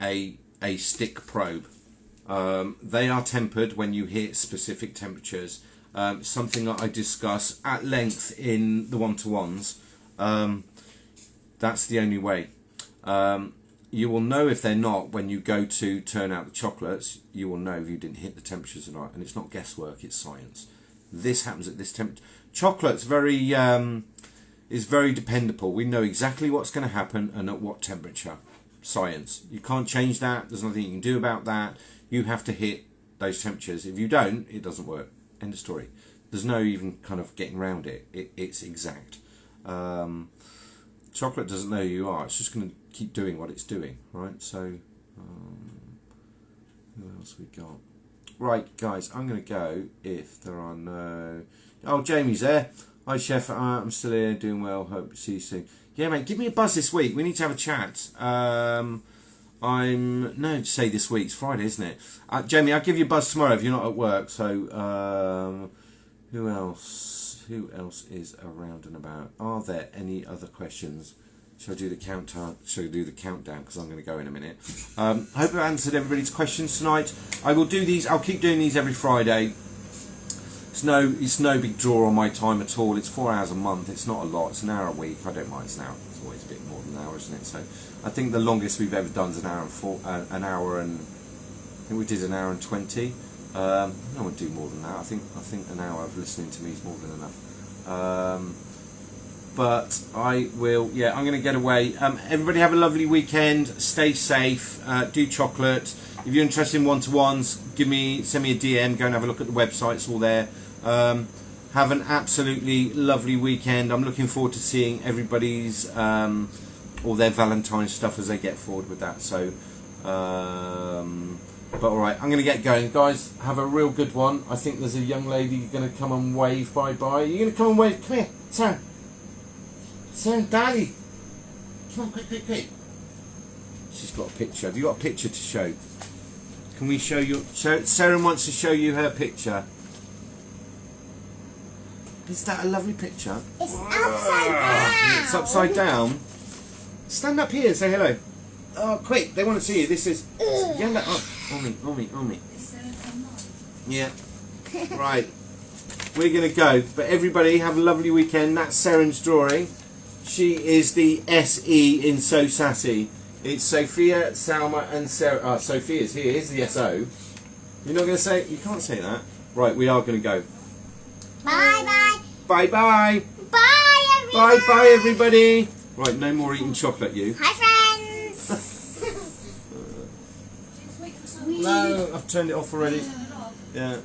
a stick probe. They are tempered when you hit specific temperatures. Something that I discuss at length in the one-to-ones. That's the only way. You will know if they're not when you go to turn out the chocolates. You will know if you didn't hit the temperatures or not. And it's not guesswork, it's science. This happens at this temperature. Chocolate's is very dependable. We know exactly what's going to happen and at what temperature. Science. You can't change that. There's nothing you can do about that. You have to hit those temperatures. If you don't, it doesn't work. End of story. There's no even kind of getting around it. It's exact. Chocolate doesn't know who you are. It's just going to keep doing what it's doing, right? So, who else we got? Right, guys, I'm going to go if there are no... Oh, Jamie's there. Hi, Chef. I'm still here, doing well. Hope to see you soon. Yeah, mate, give me a buzz this week. We need to have a chat. No, say this week. It's Friday, isn't it? Jamie, I'll give you a buzz tomorrow if you're not at work. So, who else is around and about? Are there any other questions? Shall I do the countdown? Shall I do the countdown? Because I'm going to go in a minute. Hope I've answered everybody's questions tonight. I will do these. I'll keep doing these every Friday. It's no big draw on my time at all. It's 4 hours a month. It's not a lot. It's an hour a week. I don't mind. It's an hour. It's always a bit more than an hour, isn't it? So I think the longest we've ever done is an hour and I think we did an hour and 20. No one do more than that. I think an hour of listening to me is more than enough. But I will. Yeah, I'm going to get away. Everybody have a lovely weekend. Stay safe. Do chocolate. If you're interested in one-to-ones, send me a DM. Go and have a look at the website. It's all there. Have an absolutely lovely weekend. I'm looking forward to seeing everybody's all their Valentine's stuff as they get forward with that. So, but all right, I'm going to get going, guys. Have a real good one. I think there's a young lady going to come and wave bye-bye. You're going to come and wave. Come here, Sam, Daddy. Come on, quick. She's got a picture. Have you got a picture to show? Can we show you? Sarah wants to show you her picture. Is that a lovely picture? It's upside down. It's upside down. Stand up here and say hello. Oh, quick! They want to see you. This is yellow. Oh, on me. Yeah. Right. We're gonna go. But everybody have a lovely weekend. That's Seren's drawing. She is the SE in So Sassy. It's Sophia, Salma, and Sarah. Oh, Sophia's here. Here's the SO. You're not going to say... You can't say that. Right, we are going to go. Bye-bye. Bye-bye. Bye, everybody. Bye-bye, everybody. Right, no more eating chocolate, you. Hi, friends. No, I've turned it off already. Yeah.